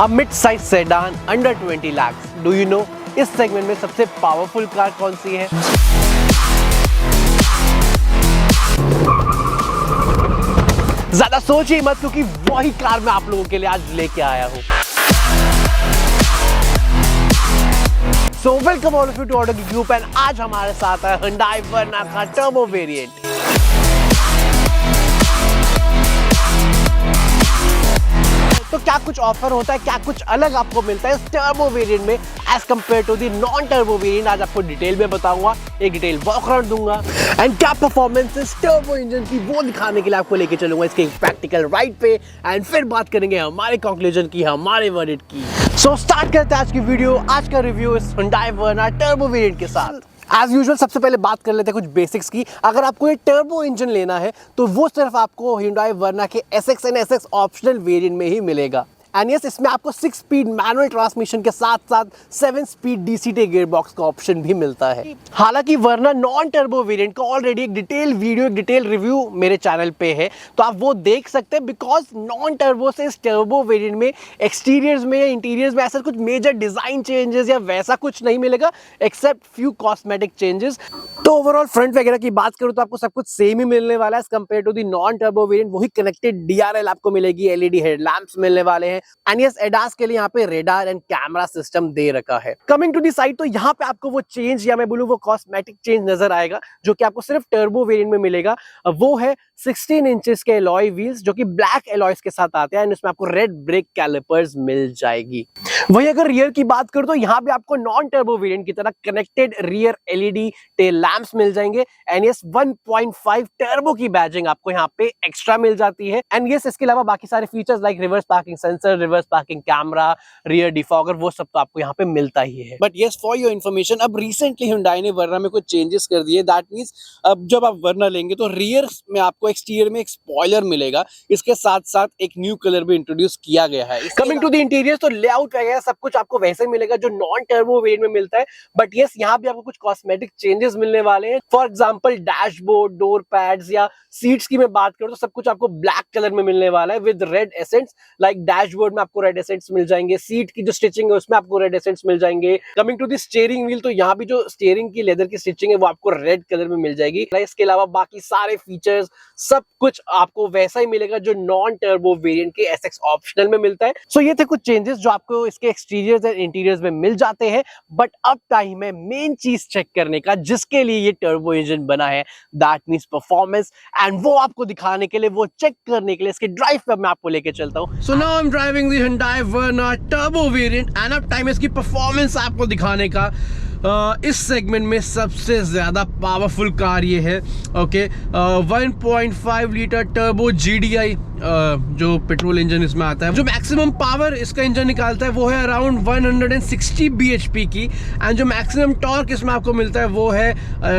अब mid size sedan under 20 lakh, do you know इस segment में सबसे पावरफुल कार कौन सी है? ज्यादा सोचिए मत, क्योंकि वही कार मैं आप लोगों के लिए आज लेके आया हूं। So welcome all of you to auto की ग्रुप एंड आज हमारे साथ है Hyundai Verna का टर्बो वेरिएंट। तो क्या कुछ ऑफर होता है, क्या कुछ अलग आपको मिलता है इस टर्बो वेरिएंट में as compared to the non turbo variant, आज आपको डिटेल में बताऊंगा, एक डिटेल वॉक अराउंड दूंगा एंड क्या परफॉर्मेंस इस टर्बो इंजन की वो दिखाने के लिए आपको लेके चलूंगा इसके प्रैक्टिकल राइड पे एंड फिर बात करेंगे हमारे कंक्लूजन की, हमारे वर्डिक्ट की। सो स्टार्ट करते हैं आज की वीडियो। आज का रिव्यू इस Hyundai Verna टर्बो वेरिएंट के साथ। एज यूजुअल सबसे पहले बात कर लेते हैं कुछ बेसिक्स की। अगर आपको ये टर्बो इंजन लेना है तो वो सिर्फ आपको Hyundai Verna के SX and SX optional variant में ही मिलेगा। एंड यस, इसमें आपको 6 स्पीड मैनुअल ट्रांसमिशन के साथ साथ 7 स्पीड DCT गियर बॉक्स का ऑप्शन भी मिलता है। हालांकि वर्ना नॉन टर्बो वेरिएंट का ऑलरेडी एक डिटेल वीडियो, एक डिटेल रिव्यू मेरे चैनल पे है, तो आप वो देख सकते हैं। बिकॉज नॉन टर्बो से इस टर्बो वेरिएंट में एक्सटीरियर्स में या इंटीरियर्स में ऐसा कुछ मेजर डिजाइन चेंजेस या वैसा कुछ नहीं मिलेगा एक्सेप्ट फ्यू कॉस्मेटिक चेंजेस। तो ओवरऑल फ्रंट वगैरह की बात करूं तो आपको सब कुछ सेम ही मिलने वाला है compared to the non turbo variant. वही कनेक्टेड DRL आपको मिलेगी, LED हेडलैम्प्स मिलने वाले हैं एंड यस ADAS के लिए यहाँ पे रेडार एंड कैमरा सिस्टम दे रखा है। कमिंग टू दी साइड, तो यहाँ पे आपको वो चेंज या मैं बोलूँ वो कॉस्मेटिक चेंज नजर आएगा जो कि आपको सिर्फ टर्बो वेरिएंट में मिलेगा। वो है 16 इंचेस के एलॉय व्हील्स जो कि ब्लैक एलॉयज के साथ आते हैं एंड इसमें आपको रेड ब्रेक कैलिपर्स मिल जाएगी। वही अगर रियर की बात करूं तो यहाँ पे आपको नॉन टर्बो वेरिएंट की तरह connected rear LED tail lamps मिल जाएंगे एंड यस 1.5 टर्बो की बैजिंग आपको यहाँ पे एक्स्ट्रा मिल जाती है। एंड यस इसके अलावा बाकी सारे features like reverse parking sensor, reverse parking camera, rear defogger, वो सब तो आपको यहाँ पे मिलता ही है। But yes for your information, अब रिसेंटली Hyundai ने वर्ना में कुछ चेंजेस कर दिए। दैट मींस अब जब आप वर्ना लेंगे तो रियर में आपको एक्सटीरियर में एक स्पॉइलर मिलेगा, इसके साथ साथ एक न्यू कलर भी इंट्रोड्यूस किया गया है। कमिंग टू द इंटीरियर, तो लेआउट वगैरह सब कुछ आपको वैसे मिलेगा जो नॉन टर्बो वेरिएंट में मिलता है। बट यस यहाँ भी आपको कुछ कॉस्मेटिक चेंजेस मिलने वाले हैं। For example dashboard, door pads या सीट्स की मैं बात करूं तो सब कुछ आपको ब्लैक कलर में मिलने वाला है with red ascents. Like dashboard में आपको रेड एसेंट्स मिल जाएंगे, सीट की जो स्टिचिंग है उसमें आपको रेड एसेंट्स मिल जाएंगे। Coming to the steering wheel, तो यहाँ भी जो स्टीयरिंग की लेदर की स्टिचिंग है वो आपको रेड कलर में मिल जाएगी। इसके अलावा बाकी सारे फीचर्स सब कुछ आपको वैसा ही मिलेगा जो नॉन टर्बो वेरिएंट के SX ऑप्शनल में मिलता है। सो ये थे कुछ चेंजेस जो आपको इसके एक्सटीरियर्स एंड इंटीरियर्स में मिल जाते हैं। बट अब टाइम है मेन चीज चेक करने का जिसके लिए ये टर्बो इंजन बना है, दैट मींस परफॉर्मेंस। एंड वो आपको दिखाने के लिए, वो चेक करने के लिए इसके ड्राइव पे मैं आपको लेके चलता हूँ। So now I am driving the Hyundai Verna turbo variant and अब टाइम है इसकी परफॉर्मेंस आपको दिखाने का। इस सेगमेंट में सबसे ज्यादा पावरफुल कार ये है। ओके 1.5 लीटर टर्बो GDI जो पेट्रोल इंजन इसमें आता है। जो मैक्सिमम पावर इसका इंजन निकालता है वो है अराउंड 160 bhp की एंड जो मैक्सिमम टॉर्क इसमें आपको मिलता है वो है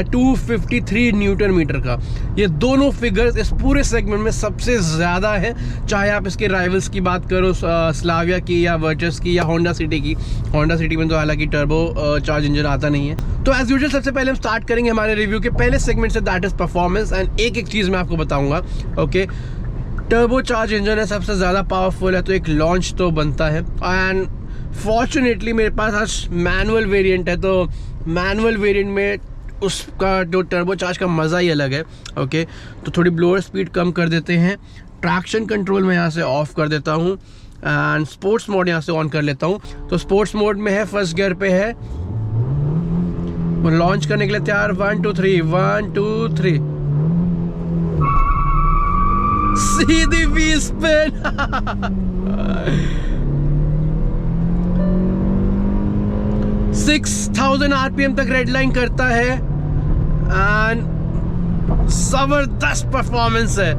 253 न्यूटन मीटर का। ये दोनों फिगर्स इस पूरे सेगमेंट में सबसे ज्यादा है, चाहे आप इसके राइवल्स की बात करो स्लाविया की या वर्चस की या होंडा सिटी की। होंडा सिटी में तो हालांकि टर्बो चार्ज इंजन आता नहीं है। तो एज यूजुअल सबसे पहले हम स्टार्ट करेंगे हमारे रिव्यू के पहले सेगमेंट से, दैट इज परफॉर्मेंस। एंड एक चीज मैं आपको बताऊंगा। ओके टर्बो चार्ज इंजन है, सबसे ज़्यादा पावरफुल है तो एक लॉन्च तो बनता है। एंड फॉर्चुनेटली मेरे पास आज मैनुअल वेरिएंट है, तो मैनुअल वेरिएंट में उसका जो टर्बो चार्ज का मज़ा ही अलग है। ओके तो थोड़ी ब्लोअर स्पीड कम कर देते हैं, ट्रैक्शन कंट्रोल मैं यहाँ से ऑफ कर देता हूँ एंड स्पोर्ट्स मोड यहाँ से ऑन कर लेता हूँ। तो स्पोर्ट्स मोड में है, फर्स्ट गियर पे है, वो लॉन्च करने के लिए तैयार। 1 2 3 1 2 3 सीधी व्हील स्पिन 6000 RPM तक रेड लाइन करता है एंड जबरदस्त परफॉर्मेंस है।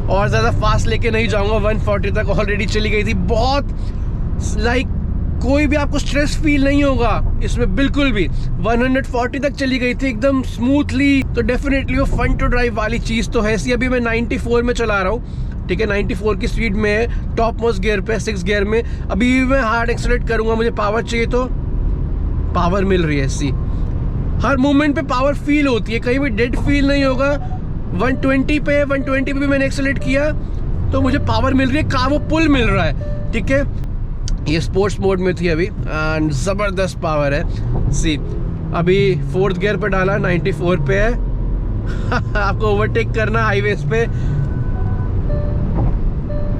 और ज्यादा फास्ट लेके नहीं जाऊंगा, 140 तक ऑलरेडी चली गई थी। बहुत लाइक कोई भी आपको स्ट्रेस फील नहीं होगा इसमें बिल्कुल भी। 140 तक चली गई थी एकदम स्मूथली। तो डेफिनेटली वो फन टू ड्राइव वाली चीज़ तो है। अभी मैं 94 में चला रहा हूँ, ठीक है, 94 की स्पीड में है, टॉप मोस्ट गियर पे, 6 गियर में। अभी मैं हार्ड एक्सेलरेट करूँगा, मुझे पावर चाहिए तो पावर मिल रही है ऐसी। हर मूवमेंट पे पावर फील होती है, कहीं भी डेड फील नहीं होगा। 120 पे भी मैंने एक्सेलरेट किया तो मुझे पावर मिल रही है, कार वो पुल मिल रहा है, ठीक है। ये स्पोर्ट्स मोड में थी अभी एंड ज़बरदस्त पावर है। सी अभी 4th गियर पे डाला, 94 पे है। आपको ओवरटेक करना हाईवेज पे,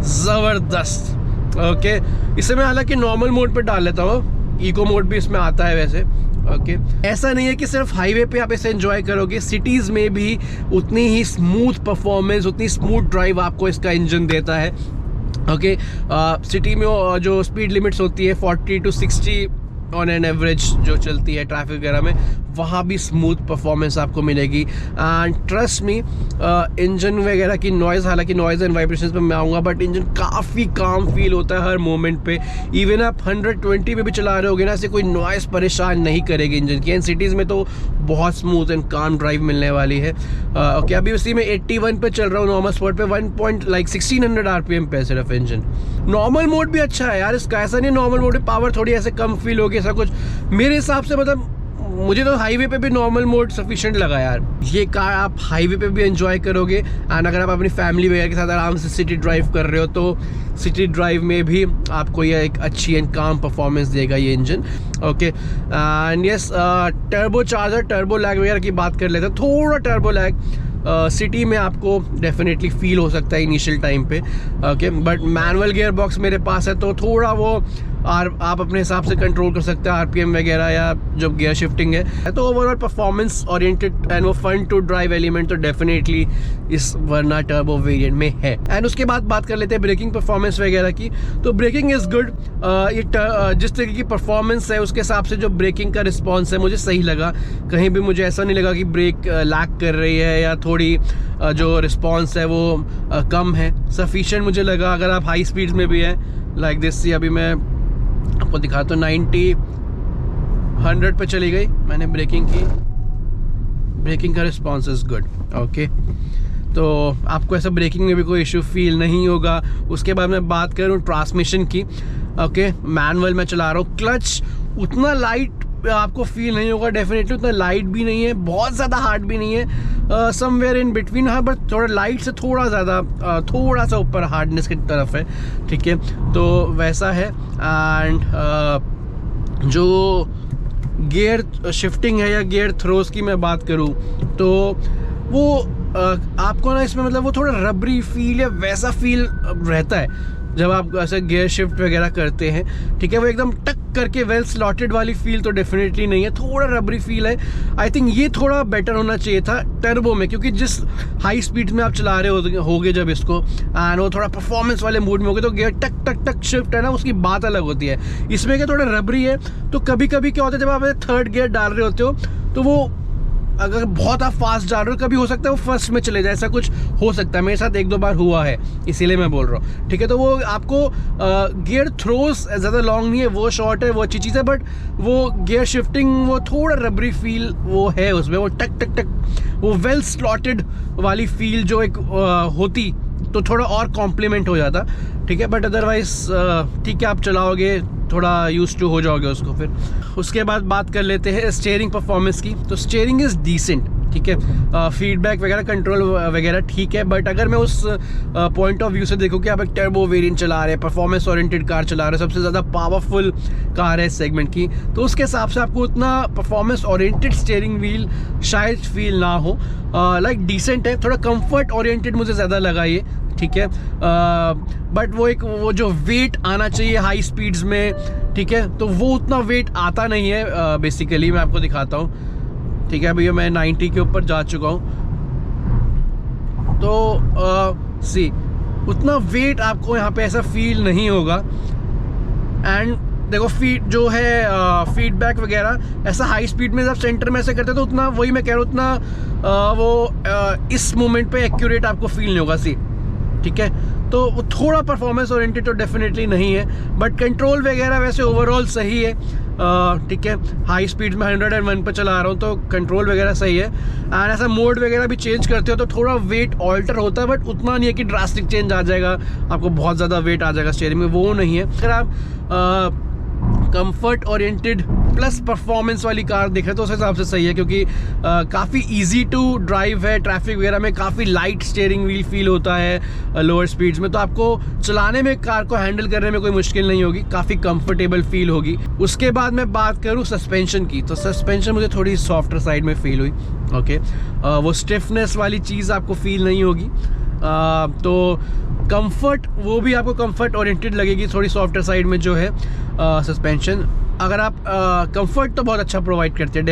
ज़बरदस्त। ओके, इसे मैं हालांकि नॉर्मल मोड पे डाल लेता हूँ, इको मोड भी इसमें आता है वैसे। ओके, ऐसा नहीं है कि सिर्फ हाईवे पे आप इसे एंजॉय करोगे, सिटीज़ में भी उतनी ही स्मूथ परफॉर्मेंस, उतनी स्मूथ ड्राइव आपको इसका इंजन देता है। ओके, सिटी में जो स्पीड लिमिट्स होती है 40 to 60 ऑन एन एवरेज जो चलती है ट्रैफिक वगैरह में, वहाँ भी स्मूथ परफॉर्मेंस आपको मिलेगी। एंड ट्रस्ट मी, इंजन वगैरह की नॉइज़, हालांकि नॉइज़ एंड वाइब्रेशंस पे मैं आऊँगा, बट इंजन काफ़ी काम फील होता है हर मोमेंट पे। इवन आप 120 पे भी चला रहे होगे ना, ऐसे कोई नॉइज़ परेशान नहीं करेगी इंजन की। एंड सिटीज़ में तो बहुत स्मूथ एंड काम ड्राइव मिलने वाली है। ओके, अभी उसी में 81 पे चल रहा हूँ नॉर्मल स्पॉट पे, 1600 RPM पे सिर्फ इंजन। नॉर्मल मोड भी अच्छा है यार इसका, ऐसा नहीं नॉर्मल मोड में पावर थोड़ी ऐसे कम फील होगी ऐसा कुछ, मेरे हिसाब से मतलब मुझे तो हाईवे पे भी नॉर्मल मोड सफिशिएंट लगा यार। ये कार आप हाईवे पे भी एंजॉय करोगे, एंड अगर आप अपनी फैमिली वगैरह के साथ आराम से सिटी ड्राइव कर रहे हो तो सिटी ड्राइव में भी आपको ये एक अच्छी एंड काम परफॉर्मेंस देगा ये engine. Okay, and yes, turbo charger, turbo lag वगैरह की बात कर लेते हैं। थोड़ा टर्बो लैग सिटी में आपको डेफिनेटली फील हो सकता है इनिशियल टाइम पे। Okay, but manual gear box मेरे पास है तो थोड़ा वो आप अपने हिसाब से कंट्रोल कर सकते हैं RPM वगैरह या जब गियर शिफ्टिंग है। तो ओवरऑल परफॉर्मेंस ओरिएंटेड एंड वो फन टू ड्राइव एलिमेंट तो डेफिनेटली इस वर्ना टर्बो वेरिएंट में है। एंड उसके बाद बात कर लेते हैं ब्रेकिंग परफॉर्मेंस वगैरह की। तो ब्रेकिंग इज़ गुड। ये जिस तरीके की परफॉर्मेंस है उसके हिसाब से जो ब्रेकिंग का रिस्पॉन्स है मुझे सही लगा। कहीं भी मुझे ऐसा नहीं लगा कि ब्रेक लैग कर रही है या थोड़ी जो रिस्पॉन्स है वो कम है, सफिशिएंट मुझे लगा। अगर आप हाई स्पीड्स में भी है लाइक दिस, अभी मैं आपको दिखाता हूँ 90-100 पे चली गई मैंने ब्रेकिंग की, ब्रेकिंग का रिस्पॉन्स इज़ गुड। ओके, तो आपको ऐसा ब्रेकिंग में भी कोई इशू फील नहीं होगा। उसके बाद मैं बात करूँ ट्रांसमिशन की। ओके, मैनुअल में चला रहा हूँ, क्लच उतना लाइट आपको फील नहीं होगा, डेफिनेटली उतना लाइट भी नहीं है, बहुत ज़्यादा हार्ड भी नहीं है, समवेयर इन बिटवीन। हाँ, बट थोड़ा लाइट से थोड़ा ज़्यादा, थोड़ा सा ऊपर हार्डनेस की तरफ है, ठीक है, तो वैसा है। एंड जो गियर शिफ्टिंग है या गियर थ्रोस की मैं बात करूँ तो वो आपको ना इसमें मतलब वो थोड़ा रबरी फील या वैसा फील रहता है जब आप ऐसे गियर शिफ्ट वगैरह करते हैं, ठीक है। वो एकदम टक करके वेल स्लॉटेड वाली फील तो डेफिनेटली नहीं है, थोड़ा रबरी फील है। आई थिंक ये थोड़ा बेटर होना चाहिए था टर्बो में, क्योंकि जिस हाई स्पीड में आप चला रहे होगे जब इसको, एंड वो थोड़ा परफॉर्मेंस वाले मूड में होगे तो गियर टक टक टक शिफ्ट है ना, उसकी बात अलग होती है। इसमें क्या थोड़ा रबरी है, तो कभी कभी क्या होता है जब आप 3rd गियर डाल रहे होते हो तो वो अगर बहुत आप फास्ट जा रहे हो कभी हो सकता है वो फर्स्ट में चले जाए, ऐसा कुछ हो सकता है। मेरे साथ 1-2 बार हुआ है, इसीलिए मैं बोल रहा हूँ, ठीक है। तो वो आपको गियर थ्रोस ज़्यादा लॉन्ग नहीं है, वो शॉर्ट है, वो अच्छी चीज़ है, बट वो गियर शिफ्टिंग वो थोड़ा रबरी फील वो है उसमें, वो टक टक टक वो वेल स्लॉटेड वाली फील जो एक होती तो थोड़ा और कॉम्प्लीमेंट हो जाता, ठीक है। बट अदरवाइज ठीक है, आप चलाओगे थोड़ा यूज टू हो जाओगे उसको। फिर उसके बाद बात कर लेते हैं स्टीयरिंग परफॉर्मेंस की। तो स्टीयरिंग इज़ डिसेंट, ठीक है, फीडबैक वगैरह कंट्रोल वगैरह ठीक है, बट अगर मैं उस पॉइंट ऑफ व्यू से देखूँ कि आप एक टर्बो वेरिएंट चला रहे हैं, परफॉर्मेंस ओरिएंटेड कार चला रहे हैं, सबसे ज़्यादा पावरफुल कार है इस सेगमेंट की, तो उसके हिसाब से आपको उतना परफॉर्मेंस ओरिएंटेड स्टीयरिंग व्हील शायद फील ना हो। लाइक डिसेंट है, थोड़ा कंफर्ट ओरिएंटेड मुझे ज़्यादा लगा ये, ठीक है। बट वो जो वेट आना चाहिए हाई स्पीड्स में, ठीक है, तो वो उतना वेट आता नहीं है बेसिकली। मैं आपको दिखाता हूँ, ठीक है। भैया मैं 90 के ऊपर जा चुका हूँ, तो सी उतना वेट आपको यहाँ पे ऐसा फील नहीं होगा। एंड देखो जो है फीडबैक वगैरह ऐसा हाई स्पीड में जब सेंटर में ऐसे करते तो उतना, वही मैं कह रहा हूँ, उतना इस मोमेंट पे एक्यूरेट आपको फील नहीं होगा, सी, ठीक है। तो वो थोड़ा परफॉर्मेंस ओरिएंटेड तो डेफिनेटली नहीं है, बट कंट्रोल वगैरह वैसे ओवरऑल सही है, ठीक है। हाई स्पीड में 101 पर चला रहा हूँ तो कंट्रोल वगैरह सही है। एंड ऐसा मोड वगैरह भी चेंज करते हो तो थोड़ा वेट ऑल्टर होता है, बट उतना नहीं है कि ड्रास्टिक चेंज आ जाएगा, आपको बहुत ज़्यादा वेट आ जाएगा स्टीयरिंग में, वो नहीं है। अगर आप कंफर्ट ओरिएंटेड प्लस परफॉर्मेंस वाली कार देख रहे तो उस हिसाब से सही है, क्योंकि काफ़ी इजी टू ड्राइव है। ट्रैफिक वगैरह में काफ़ी लाइट स्टीयरिंग व्हील फील होता है लोअर स्पीड्स में, तो आपको चलाने में, कार को हैंडल करने में कोई मुश्किल नहीं होगी, काफ़ी कंफर्टेबल फील होगी। उसके बाद मैं बात करूँ सस्पेंशन की, तो सस्पेंशन मुझे थोड़ी सॉफ्टर साइड में फील हुई। ओके, वो स्टिफनेस वाली चीज़ आपको फील नहीं होगी। तो कंफर्ट, वो भी आपको कंफर्ट ओरिएंटेड लगेगी, थोड़ी सॉफ्टर साइड में जो है सस्पेंशन। अगर आप कंफर्ट तो बहुत अच्छा प्रोवाइड करते हैं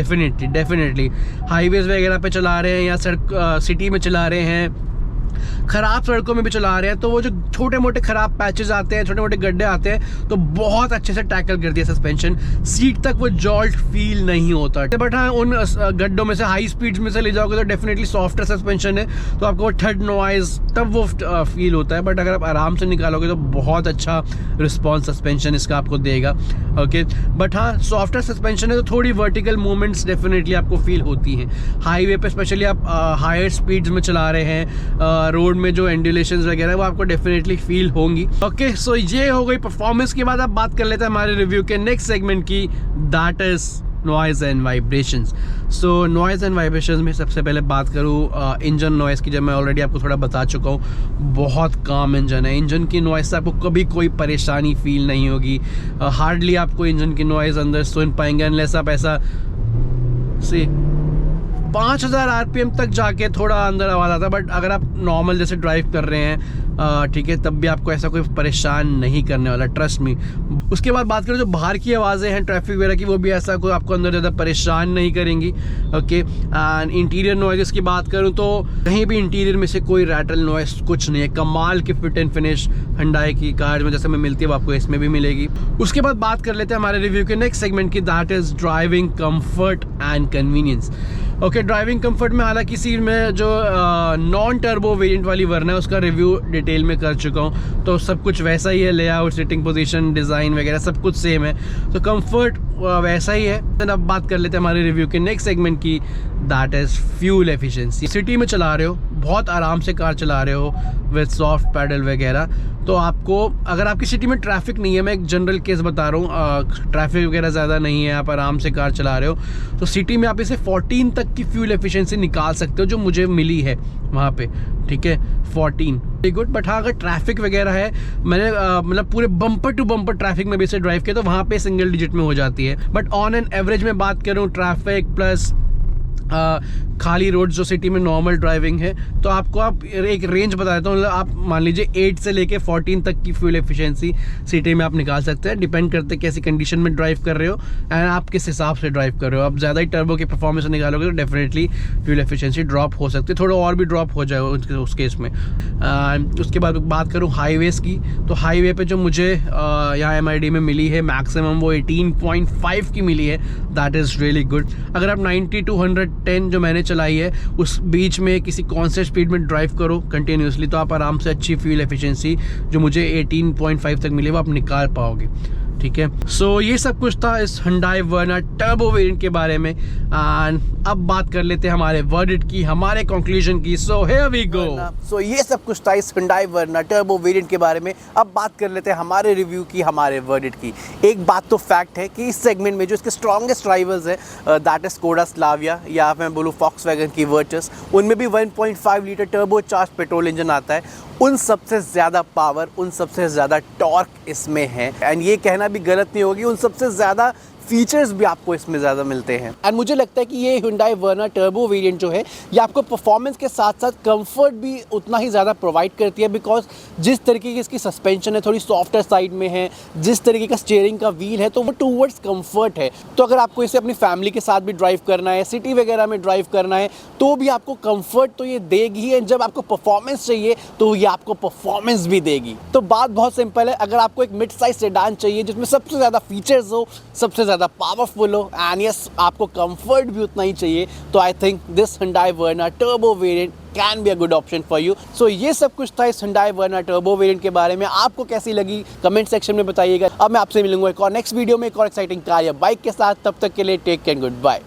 डेफिनेटली हाईवेज वगैरह पे चला रहे हैं या सड़क सिटी में चला रहे हैं, ख़राब सड़कों में भी चला रहे हैं, तो वो जो छोटे मोटे ख़राब पैचेस आते हैं, छोटे मोटे गड्ढे आते हैं, तो बहुत अच्छे से टैकल कर दिया सस्पेंशन। सीट तक वो जॉल्ट फील नहीं होता। बट हाँ, उन गड्ढों में से हाई स्पीड्स में से ले जाओगे तो डेफिनेटली सॉफ्टर सस्पेंशन है, तो आपको वो थर्ड नॉइज़ तब वो फील होता है। बट अगर आप आराम से निकालोगे तो बहुत अच्छा रिस्पॉन्स सस्पेंशन इसका आपको देगा। ओके, बट हाँ, सॉफ्टर सस्पेंशन है तो थोड़ी वर्टिकल मूवमेंट्स डेफिनेटली आपको फील होती हैं हाईवे पे, स्पेशली आप हायर स्पीड्स में चला रहे हैं, रोड में जो एंडुलेशंस वगैरह वो आपको डेफिनेटली फील होंगी। ओके, सो ये हो गई परफॉर्मेंस। के बाद आप बात कर लेते हैं हमारे रिव्यू के नेक्स्ट सेगमेंट की, that is noise and vibrations. So noise and vibrations में सबसे पहले बात करूँ इंजन नॉइज़ की, जब मैं ऑलरेडी आपको थोड़ा बता चुका हूँ, बहुत काम इंजन है। इंजन की नॉइज़ से आपको कभी कोई परेशानी फील नहीं होगी। हार्डली आपको इंजन की नॉइज़ अंदर सुन पाएंगे, अनलेस आप ऐसा से 5000 RPM तक जाके थोड़ा अंदर आवाज़ आता है। बट अगर आप नॉर्मल जैसे ड्राइव कर रहे हैं, ठीक है, तब भी आपको ऐसा कोई परेशान नहीं करने वाला, ट्रस्ट मी। उसके बाद बात करें जो बाहर की आवाज़ें हैं ट्रैफिक वगैरह की, वो भी ऐसा कोई आपको अंदर ज़्यादा परेशान नहीं करेंगी। ओके, एंड इंटीरियर नॉइज़ की बात करूँ तो कहीं भी इंटीरियर में से कोई रैटल नॉइज़ कुछ नहीं है। कमाल की फिट एंड फिनिश हुंडई की कार में जैसे में मिलती है वो आपको इसमें भी मिलेगी। उसके बाद बात कर लेते हैं हमारे रिव्यू के नेक्स्ट सेगमेंट की, that is driving comfort and convenience. Okay, driving comfort में हालांकि इसी में जो नॉन टर्बो वेरिएंट वाली वर्ना है उसका रिव्यू डिटेल में कर चुका हूँ, तो सब कुछ वैसा ही है, लेआउट, सिटिंग पोजीशन, डिज़ाइन वगैरह सब कुछ सेम है, तो कंफर्ट वैसा ही है। अब बात कर लेते हैं हमारे रिव्यू के नेक्स्ट सेगमेंट की, that is fuel efficiency. City में चला रहे हो, बहुत आराम से कार चला रहे हो विद सॉफ्ट पैडल वगैरह, तो आपको, अगर आपकी सिटी में ट्रैफिक नहीं है, मैं एक जनरल केस बता रहा हूँ, ट्रैफिक वगैरह ज़्यादा नहीं है, आप आराम से कार चला रहे हो, तो सिटी में आप इसे 14 तक की फ्यूल एफिशिएंसी निकाल सकते हो, जो मुझे मिली है वहाँ पे। ठीक है, 14 वेरी गुड। बट हाँ, अगर ट्रैफिक वगैरह है, मैंने मतलब पूरे बम्पर टू बम्पर ट्रैफिक में भी इसे ड्राइव किया, तो वहाँ पे सिंगल डिजिट में हो जाती है। बट ऑन एन एवरेज में बात करूँ, ट्रैफिक प्लस खाली रोड जो सिटी में नॉर्मल ड्राइविंग है, तो आपको आप एक रेंज बता देता हूँ, आप मान लीजिए 8 से लेके 14 तक की फ्यूल एफिशिएंसी सिटी में आप निकाल सकते हैं। डिपेंड करते हैं कैसी कंडीशन में ड्राइव कर रहे हो एंड आप किस हिसाब से ड्राइव कर रहे हो। आप ज़्यादा ही टर्बो की परफॉर्मेंस निकालोगे तो डेफिनेटली फ्यूल एफिशिएंसी ड्रॉप हो सकती है, थोड़ा और भी ड्रॉप हो जाएगा उस केस में। उसके बाद बात करूँ हाईवेज़ की, तो हाईवे पर जो मुझे यहाँ MID में मिली है मैक्सिमम वो 18.5 की मिली है, दैट इज़ रियली गुड। अगर आप 90 to 110 जो मैंने चलाई है उस बीच में किसी कॉन्स्टेंट स्पीड में ड्राइव करो कंटिन्यूसली, तो आप आराम से अच्छी फ्यूल एफिशिएंसी जो मुझे 18.5 तक मिली वो आप निकाल पाओगे। ठीक है, सो ये सब कुछ था इस हुंडई वर्ना टर्बो वेरिएंट के बारे में। एंड अब बात कर लेते हैं हमारे वर्डिक्ट की, हमारे कंक्लूजन की। So here we go. सो ये सब कुछ था इस हुंडई वर्ना टर्बो वेरिएंट के बारे में। अब बात कर लेते हैं हमारे रिव्यू की, हमारे वर्डिक्ट की। एक बात तो फैक्ट है कि इस सेगमेंट में जो इसके स्ट्रॉन्गेस्ट राइवल्स है, दैट इज स्कोडा स्लाविया या मैं बोलूँ फॉक्सवैगन की वर्चस, उनमें भी 1.5 litre turbo charge petrol engine आता है। उन सबसे ज़्यादा पावर, उन सबसे ज़्यादा टॉर्क इसमें है, एंड ये कहना भी गलत नहीं होगी, उन सबसे ज़्यादा फीचर्स भी आपको इसमें ज़्यादा मिलते हैं। एंड मुझे लगता है कि ये हुंडई वर्ना टर्बो वेरिएंट जो है ये आपको परफॉर्मेंस के साथ साथ कंफर्ट भी उतना ही ज़्यादा प्रोवाइड करती है, बिकॉज जिस तरीके की इसकी सस्पेंशन है थोड़ी सॉफ्टर साइड में है, जिस तरीके का स्टीयरिंग का व्हील है, तो वो टूवर्ड्स कंफर्ट है। तो अगर आपको इसे अपनी फैमिली के साथ भी ड्राइव करना है, सिटी वगैरह में ड्राइव करना है, तो भी आपको कंफर्ट तो ये देगी ही, एंड जब आपको परफॉर्मेंस चाहिए तो ये आपको परफॉर्मेंस भी देगी। तो बात बहुत सिंपल है, अगर आपको एक मिड साइज सेडान चाहिए जिसमें सबसे ज़्यादा फीचर्स हो, सबसे ज़्यादा पावरफुल हो, एंड यस आपको कंफर्ट भी उतना ही चाहिए, तो I think this Hyundai Verna turbo variant can be a good option for you. So ये सब कुछ था इस हुंडई वर्ना टर्बो वेरिएंट के बारे में। आपको कैसी लगी कमेंट सेक्शन में बताइएगा। अब मैं आपसे मिलूंगा एक और नेक्स्ट वीडियो में एक और एक्साइटिंग कार या बाइक के साथ। तब तक के लिए टेक केयर, गुड बाय।